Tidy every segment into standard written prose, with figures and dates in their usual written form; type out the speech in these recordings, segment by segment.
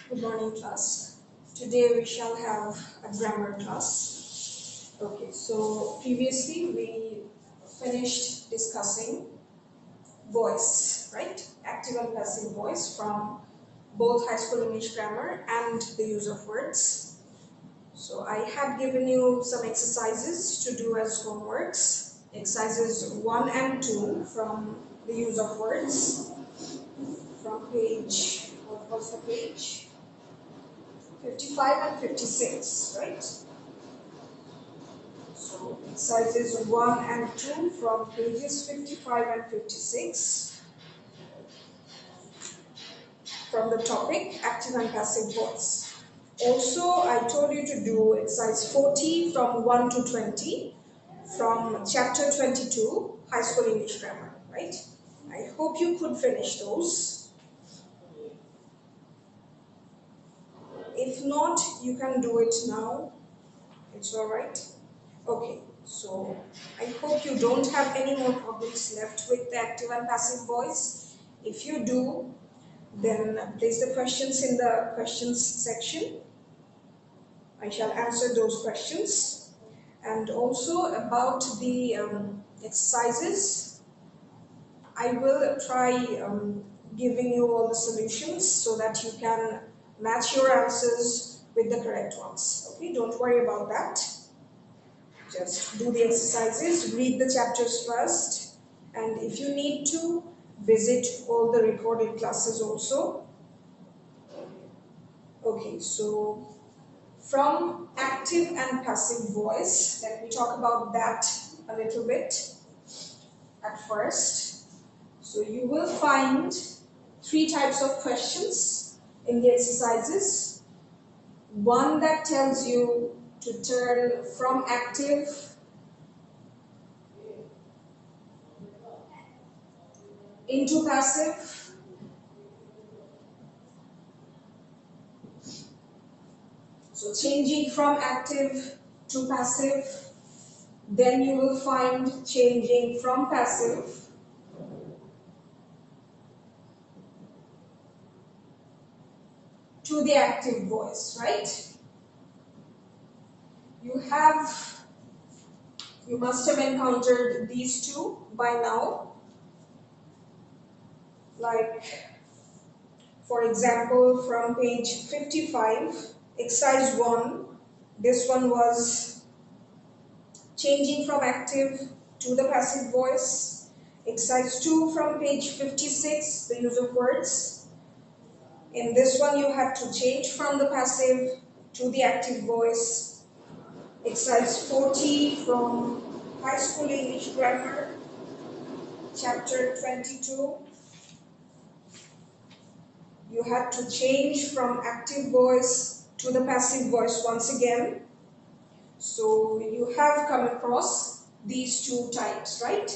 Good morning, class. Today we shall have a grammar class. Okay, so previously we finished discussing voice, right? Active and passive voice from both high school English grammar and the use of words. So I had given you some exercises to do as homeworks. Exercises 1 and 2 from the use of words from page, what was the page? 55 and 56, right? So exercises 1 and 2 from pages 55 and 56 from the topic active and passive voice. Also, I told you to do exercise 40 from 1 to 20 from chapter 22, high school English grammar, right? I hope you could finish those. If not, you can do it now. It's all right. Okay, so I hope you don't have any more problems left with the active and passive voice. If you do, then place the questions in the questions section. I shall answer those questions. And also about the exercises, I will try giving you all the solutions so that you can match your answers with the correct ones. Okay, don't worry about that. Just do the exercises, read the chapters first, and if you need to, visit all the recorded classes also. Okay, so from active and passive voice, let me talk about that a little bit at first. So you will find 3 types of questions in the exercises. One that tells you to turn from active into passive. So changing from active to passive, then you will find changing from passive to the active voice, right? You must have encountered these two by now. Like, for example, from page 55, exercise 1, this one was changing from active to the passive voice. Exercise 2 from page 56, the use of words. In this one, you have to change from the passive to the active voice. Exercise 40 from High School English Grammar, chapter 22. You had to change from active voice to the passive voice once again. So you have come across these 2 types, right?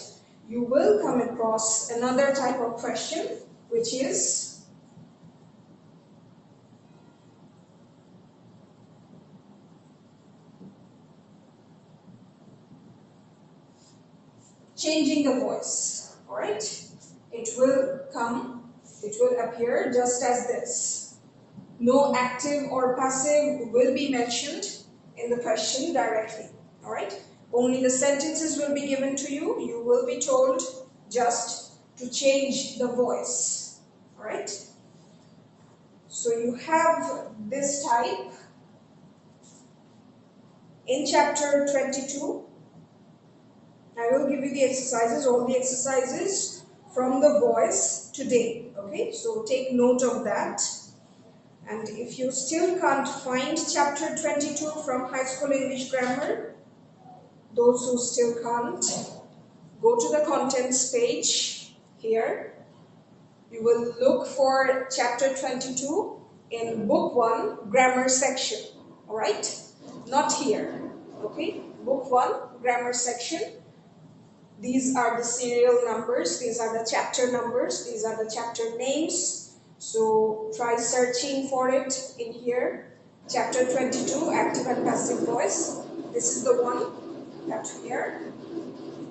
You will come across another type of question, which is changing the voice, all right? It will appear just as this. No active or passive will be mentioned in the question directly, all right? Only the sentences will be given to you. You will be told just to change the voice, all right? So you have this type in chapter 22. I will give you the exercises, all the exercises from the voice today, okay? So take note of that. And if you still can't find chapter 22 from High School English Grammar, those who still can't, go to the contents page here. You will look for chapter 22 in book 1, grammar section, all right? Not here, okay? Book 1, grammar section. These are the serial numbers, these are the chapter numbers, these are the chapter names. So try searching for it in here. Chapter 22, active and passive voice. This is the one that we are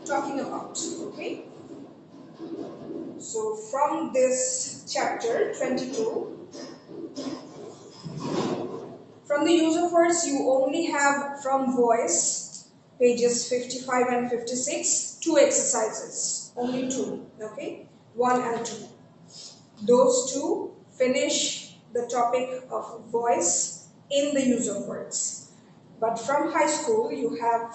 talking about, okay? So from this chapter 22, From the use of words, you only have from voice, pages 55 and 56, two exercises, only two, okay, 1 and 2. Those two finish the topic of voice in the use of words. But from high school, you have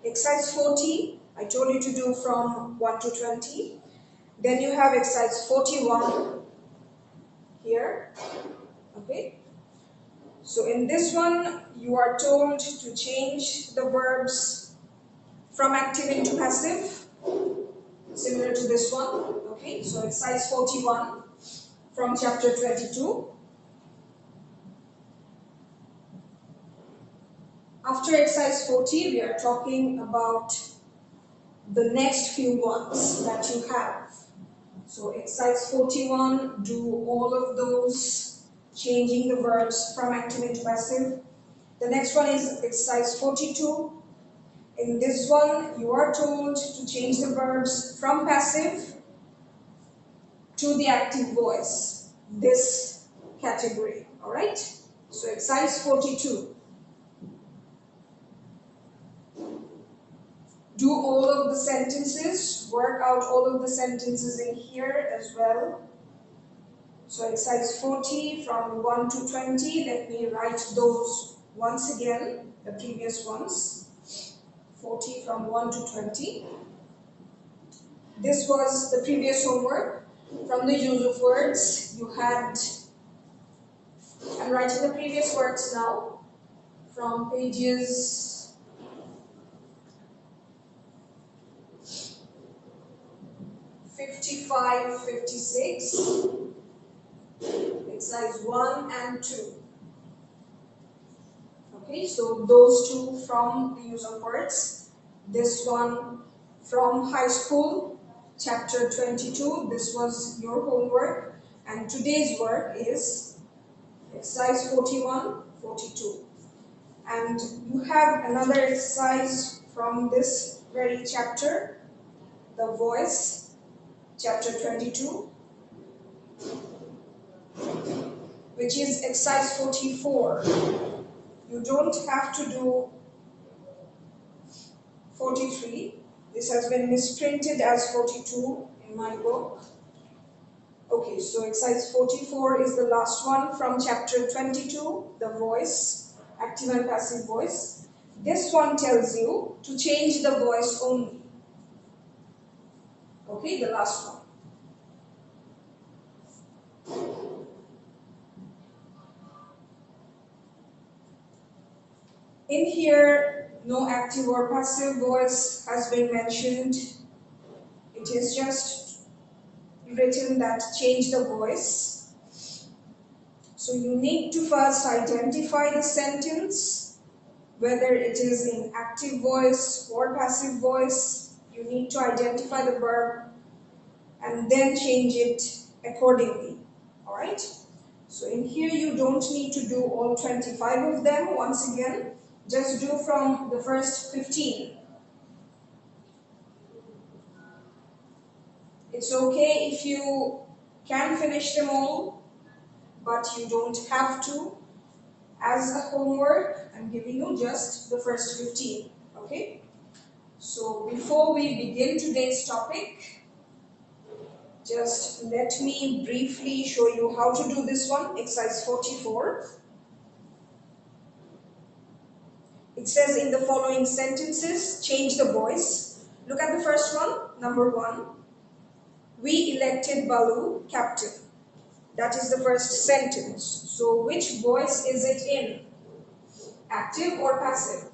exercise 40, I told you to do from 1 to 20. Then you have exercise 41 here, okay. So in this one, you are told to change the verbs from active into passive, similar to this one, okay. So exercise 41 from chapter 22. After exercise 40, we are talking about the next few ones that you have. So exercise 41, do all of those, changing the verbs from active into passive. The next one is exercise 42. In this one, you are told to change the verbs from passive to the active voice, this category, all right? So exercise 42. Do all of the sentences, work out all of the sentences in here as well. So exercise 40 from 1 to 20, let me write those once again, the previous ones. 40 from 1 to 20. This was the previous homework. From the use of words, you had, I'm writing the previous words now, from pages 55, 56, exercise 1 and 2. Okay, so those two from the use of words. This one from high school, chapter 22. This was your homework. And today's work is exercise 41, 42. And you have another exercise from this very chapter, the voice, chapter 22, which is exercise 44. You don't have to do 43. This has been misprinted as 42 in my book. Okay, so exercise 44 is the last one from chapter 22, the voice, active and passive voice. This one tells you to change the voice only. Okay, the last one. In here, no active or passive voice has been mentioned. It is just written that change the voice. So you need to first identify the sentence, whether it is in active voice or passive voice. You need to identify the verb and then change it accordingly. Alright? So in here you don't need to do all 25 of them once again. Just do from the first 15. It's okay if you can finish them all, but you don't have to. As a homework, I'm giving you just the first 15. Okay? So before we begin today's topic, just let me briefly show you how to do this one, exercise 44. It says in the following sentences, change the voice. Look at the first one, number 1. We elected Balu captain. That is the first sentence. So which voice is it in? Active or passive?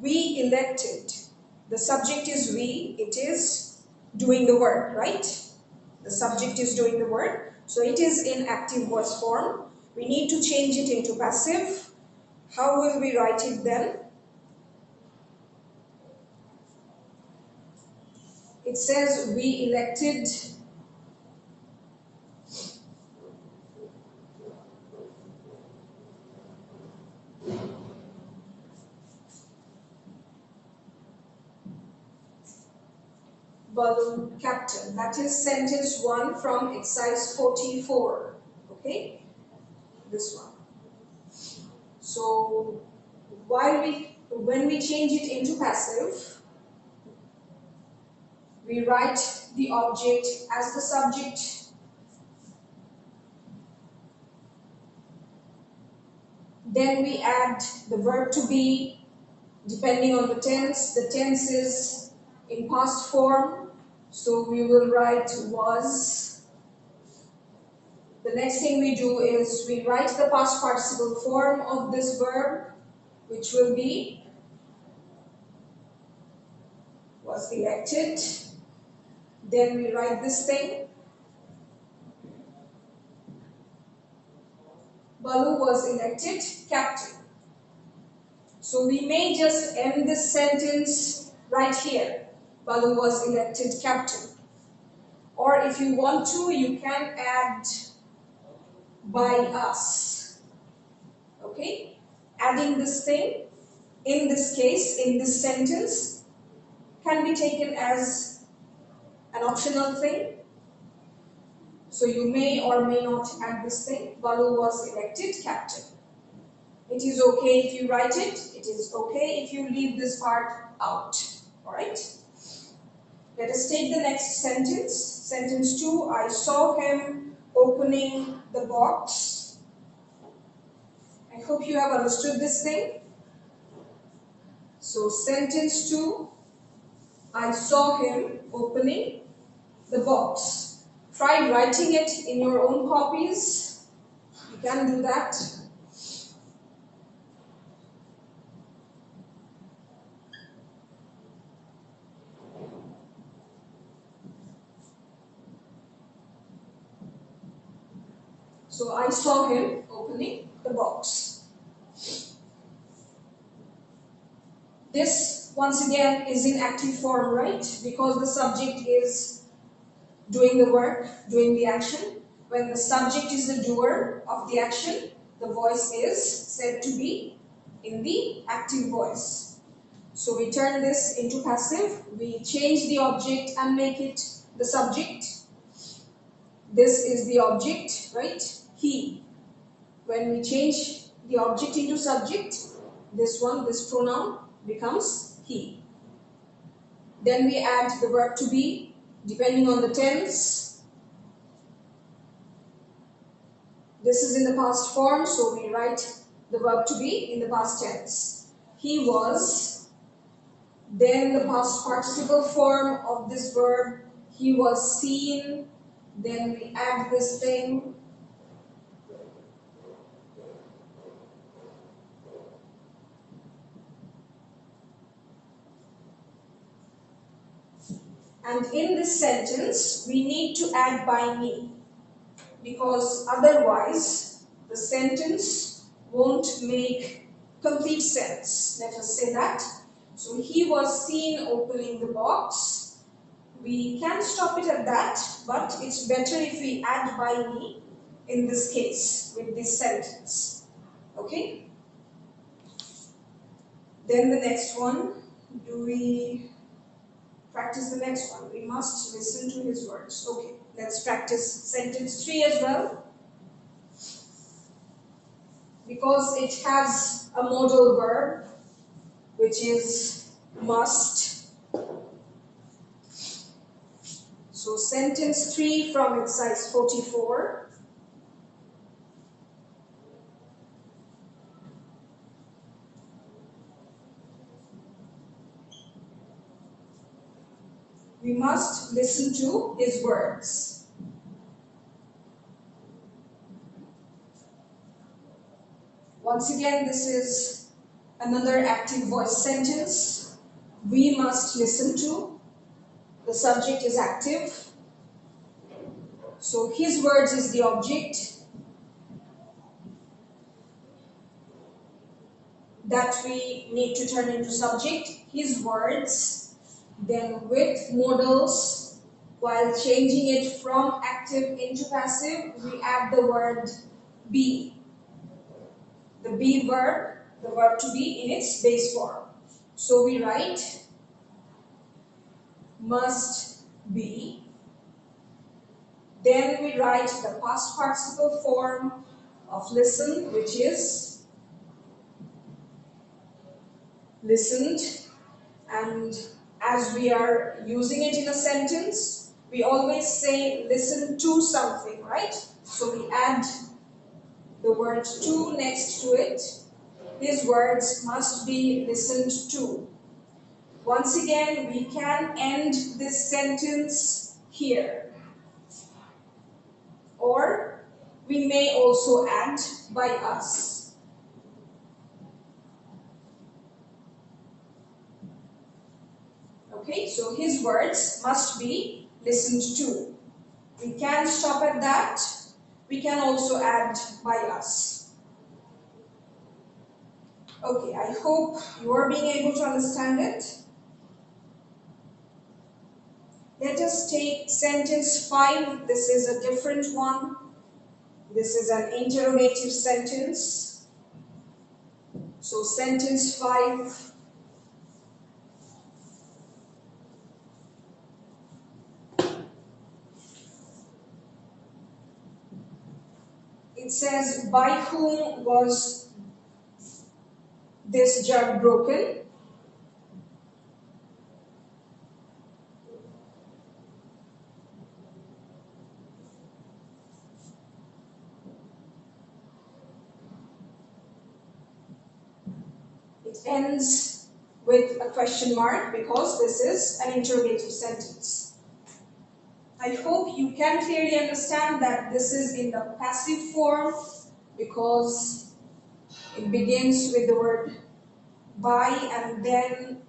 We elected. The subject is we. It is doing the work, right? The subject is doing the work. So it is in active voice form. We need to change it into passive. How will we write it then? It says we elected Balu captain. That is sentence 1 from exercise 44. Okay, this one. So when we change it into passive, we write the object as the subject. Then we add the verb to be depending on the tense. The tense is in past form, so we will write was. The next thing we do is we write the past participle form of this verb, which will be was elected. Then we write this thing. Balu was elected captain. So we may just end this sentence right here. Balu was elected captain. Or if you want to, you can add by us. Okay? Adding this thing, in this case, in this sentence, can be taken as an optional thing. So you may or may not add this thing. Balu was elected captain. It is okay if you write it. It is okay if you leave this part out. Alright? Let us take the next sentence. Sentence 2. I saw him opening the box. I hope you have understood this thing. So sentence 2. I saw him opening the box. Try writing it in your own copies. You can do that. So I saw him opening the box. This once again is in active form, right? Because the subject is doing the work, doing the action. When the subject is the doer of the action, the voice is said to be in the active voice. So we turn this into passive. We change the object and make it the subject. This is the object, right? He. When we change the object into subject, this pronoun becomes he. Then we add the verb to be depending on the tense. This is in the past form, so we write the verb to be in the past tense. He was. Then the past participle form of this verb, he was seen. Then we add this thing. And in this sentence, we need to add by me, because otherwise the sentence won't make complete sense. Let us say that. So he was seen opening the box. We can stop it at that, but it's better if we add by me in this case with this sentence. Okay? Then the next one, do we practice the next one? We must listen to his words. Okay, let's practice sentence 3 as well. Because it has a modal verb, which is must. So sentence 3 from exercise 44. We must listen to his words. Once again, this is another active voice sentence. We must listen to. The subject is active. So his words is the object that we need to turn into subject. His words. Then with modals, while changing it from active into passive, we add the word be. The be verb, the verb to be in its base form. So we write must be. Then we write the past participle form of listen, which is listened. And as we are using it in a sentence, we always say listen to something, right? So we add the word to next to it. His words must be listened to. Once again, we can end this sentence here. Or we may also add by us. Okay, so his words must be listened to. We can stop at that. We can also add by us. Okay, I hope you are being able to understand it. Let us take sentence 5. This is a different one. This is an interrogative sentence. So sentence 5. It says, by whom was this jug broken? It ends with a question mark because this is an interrogative sentence. I hope you can clearly understand that this is in the passive form because it begins with the word by and then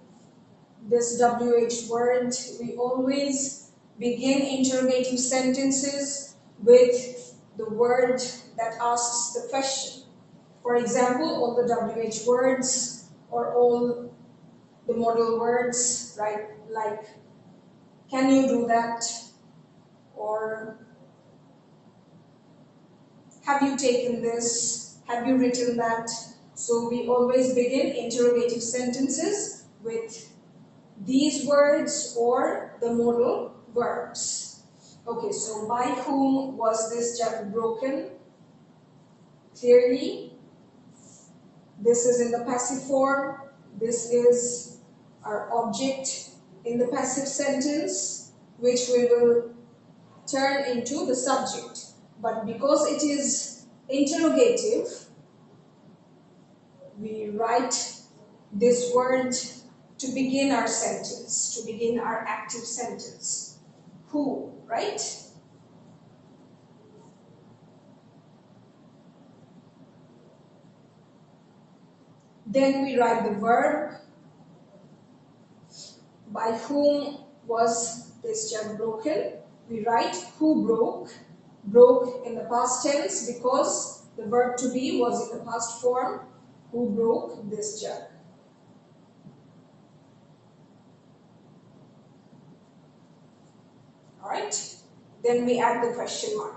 this WH word. We always begin interrogative sentences with the word that asks the question. For example, all the WH words or all the modal words, right? Like, can you do that? Or have you taken this? Have you written that? So we always begin interrogative sentences with these words or the modal verbs. Okay, so by whom was this jug broken? Clearly, this is in the passive form. This is our object in the passive sentence, which we will turn into the subject. But because it is interrogative, we write this word to begin our sentence, to begin our active sentence. Who, right? Then we write the verb. By whom was this jug broken? We write who broke. Broke in the past tense because the verb to be was in the past form. Who broke this jug? Alright, then we add the question mark.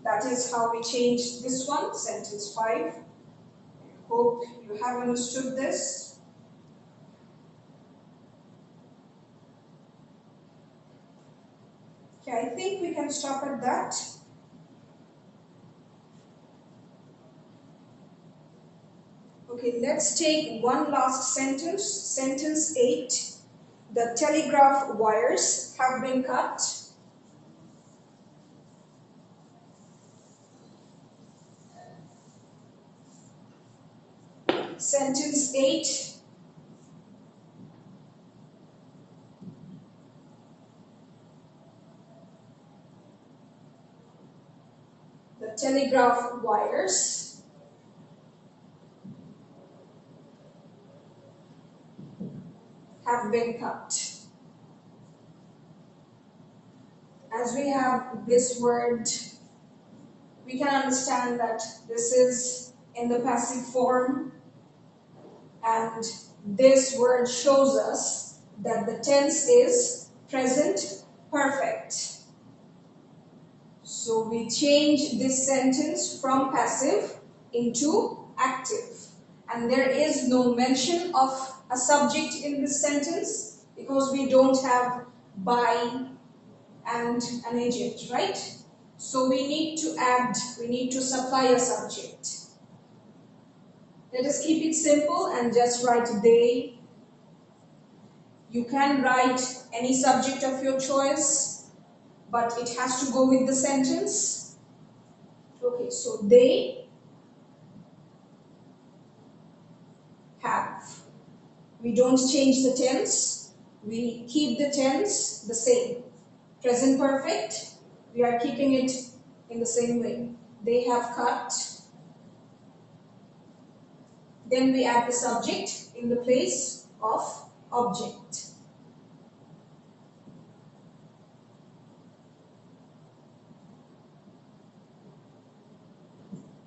That is how we change this one, sentence 5. Hope you have understood this. Okay, I think we can stop at that. Okay, let's take one last sentence. Sentence 8. The telegraph wires have been cut. Sentence 8. The telegraph wires have been cut. As we have this word, we can understand that this is in the passive form, and this word shows us that the tense is present perfect. So we change this sentence from passive into active. And there is no mention of a subject in this sentence because we don't have by and an agent, right? So we need to supply a subject. Let us keep it simple and just write they. You can write any subject of your choice, but it has to go with the sentence. Okay, so they have. We don't change the tense. We keep the tense the same. Present perfect, we are keeping it in the same way. They have cut. Then we add the subject in the place of object.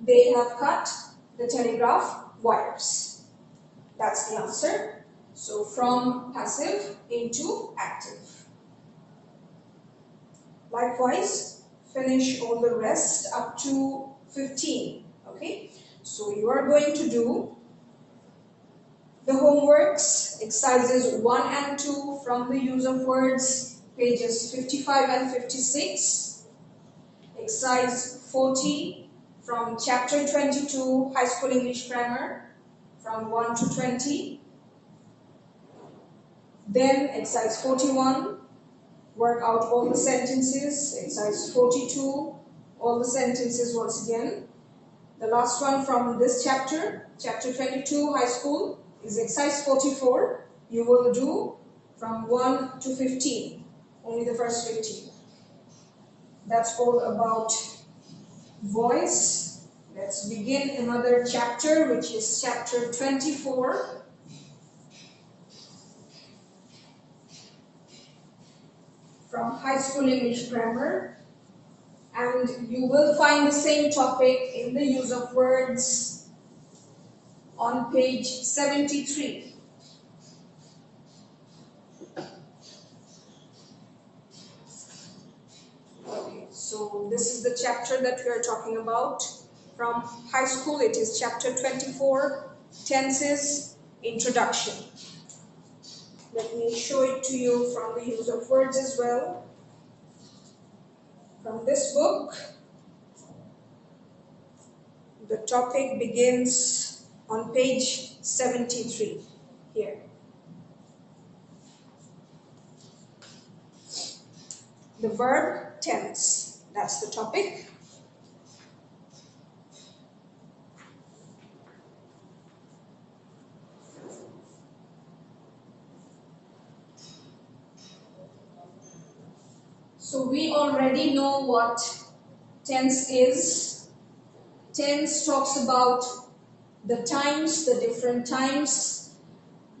They have cut the telegraph wires. That's the answer. So from passive into active. Likewise, finish all the rest up to 15. Okay, so you are going to do the homeworks, exercises 1 and 2 from the use of words, pages 55 and 56. Exercise 40 from chapter 22, High School English Grammar, from 1 to 20. Then exercise 41, work out all the sentences. Exercise 42, all the sentences once again. The last one from this chapter, chapter 22, High School, is exercise 44. You will do from 1 to 15, only the first 15. That's all about voice. Let's begin another chapter, which is chapter 24. From High School English Grammar. And you will find the same topic in the use of words on page 73. Okay, so this is the chapter that we are talking about. From high school, it is chapter 24, Tenses, Introduction. Let me show it to you from the use of words as well. From this book, the topic begins on page 73 here. The verb tense, that's the topic. So we already know what tense is. Tense talks about the times, the different times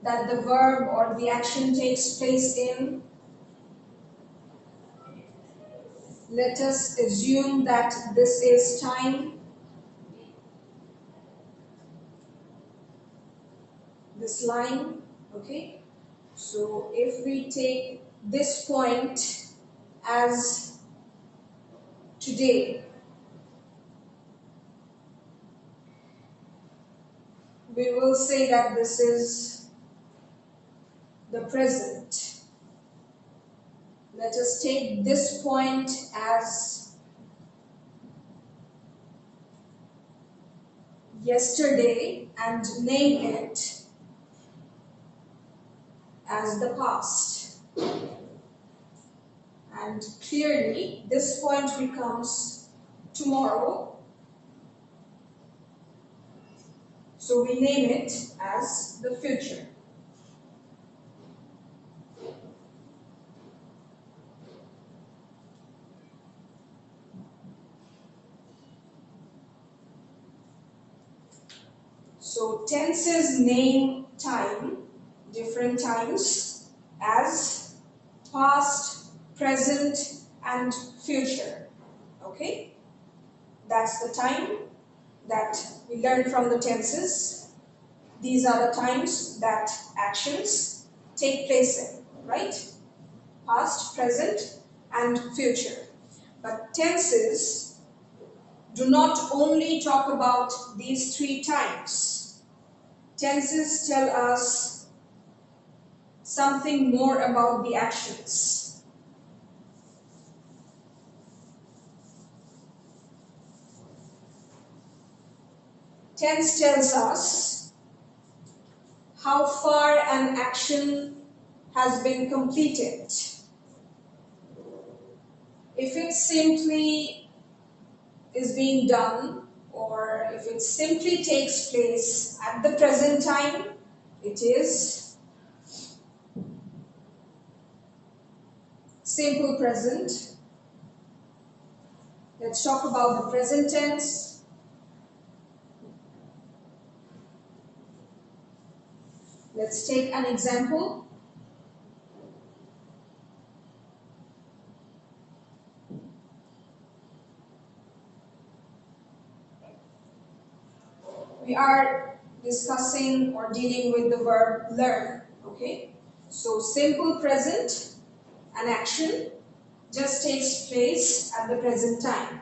that the verb or the action takes place in. Let us assume that this is time. This line, okay? So if we take this point as today, we will say that this is the present. Let us take this point as yesterday and name it as the past. And clearly, this point becomes tomorrow. So we name it as the future. So tenses name time, different times, as past, present, and future. Okay? That's the time that we learn from the tenses. These are the times that actions take place in, right? Past, present, and future. But tenses do not only talk about these three times. Tenses tell us something more about the actions. tense tells us how far an action has been completed. If it simply is being done, or if it simply takes place at the present time, it is simple present. Let's talk about the present tense. Let's take an example. We are discussing or dealing with the verb learn, okay? So simple present, an action just takes place at the present time.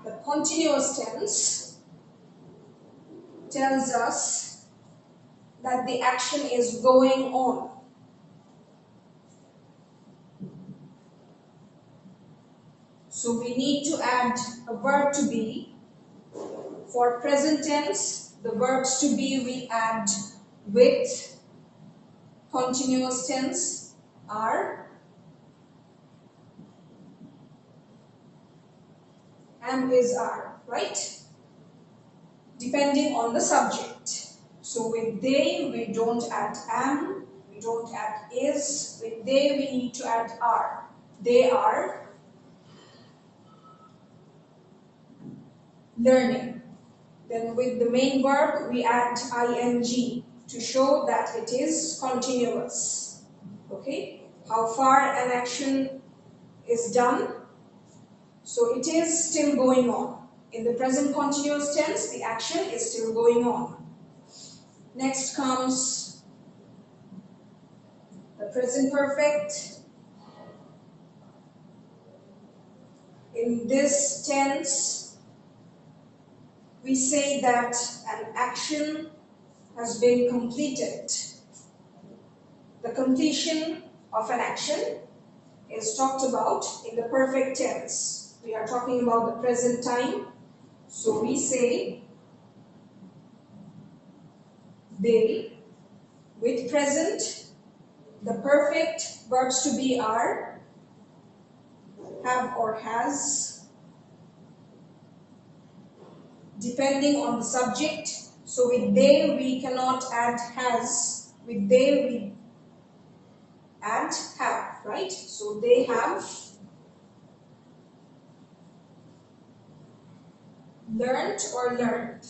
The continuous tense tells us that the action is going on. So we need to add a verb to be. For present tense, the verbs to be we add with. Continuous tense are, am, is, are, right? Depending on the subject. So with they, we don't add am, we don't add is. With they, we need to add are. They are learning. Then with the main verb, we add ing to show that it is continuous. Okay? How far an action is done. So it is still going on. In the present continuous tense, the action is still going on. Next comes the present perfect. In this tense, we say that an action has been completed. The completion of an action is talked about in the perfect tense. We are talking about the present time. So we say they with present. The perfect verbs to be are have or has, depending on the subject. So with they we cannot add has. With they we add have, right? So they have learned or learned.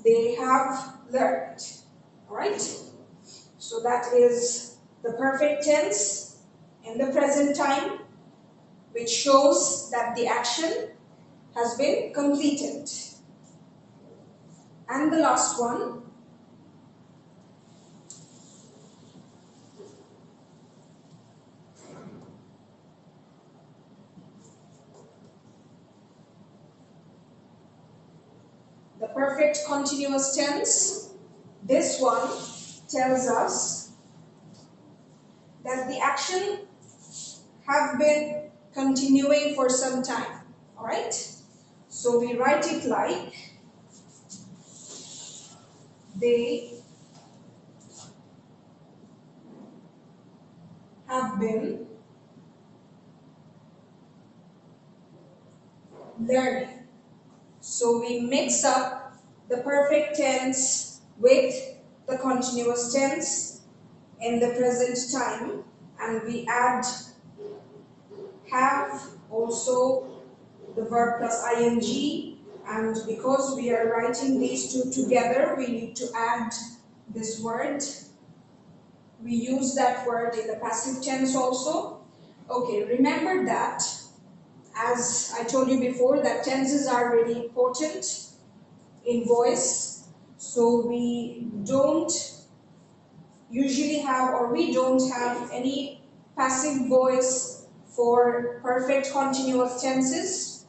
They have learned. Alright? So that is the perfect tense in the present time, which shows that the action has been completed. And the last one, the perfect continuous tense. This one tells us that the action have been continuing for some time. Alright? So we write it like they have been learning. So we mix up the perfect tense with the continuous tense in the present time, and we add have, also the verb plus ing, and because we are writing these two together, we need to add this word. We use that word in the passive tense also. Okay, remember that, as I told you before, that tenses are really important in voice. So we don't usually have, or we don't have any passive voice for perfect continuous tenses.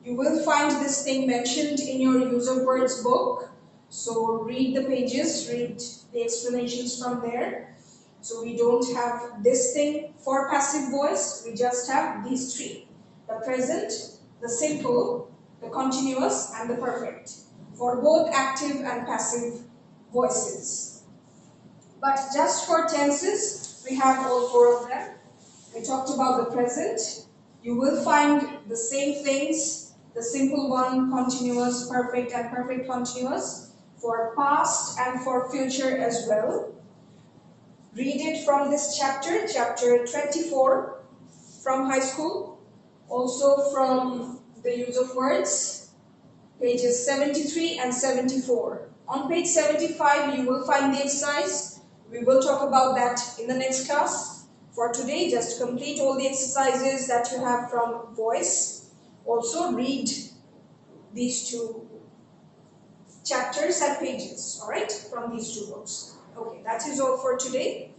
You will find this thing mentioned in your user words book. So read the pages, read the explanations from there. So we don't have this thing for passive voice, we just have these three. The present, the simple, the continuous and the perfect for both active and passive voices. But just for tenses, we have all four of them. We talked about the present. You will find the same things, the simple one, continuous, perfect and perfect continuous, for past and for future as well. Read it from this chapter, chapter 24 from high school. Also from the use of words, pages 73 and 74. On page 75, you will find the exercise. We will talk about that in the next class. For today, just complete all the exercises that you have from voice. Also read these two chapters and pages, all right, from these two books. Okay, that is all for today.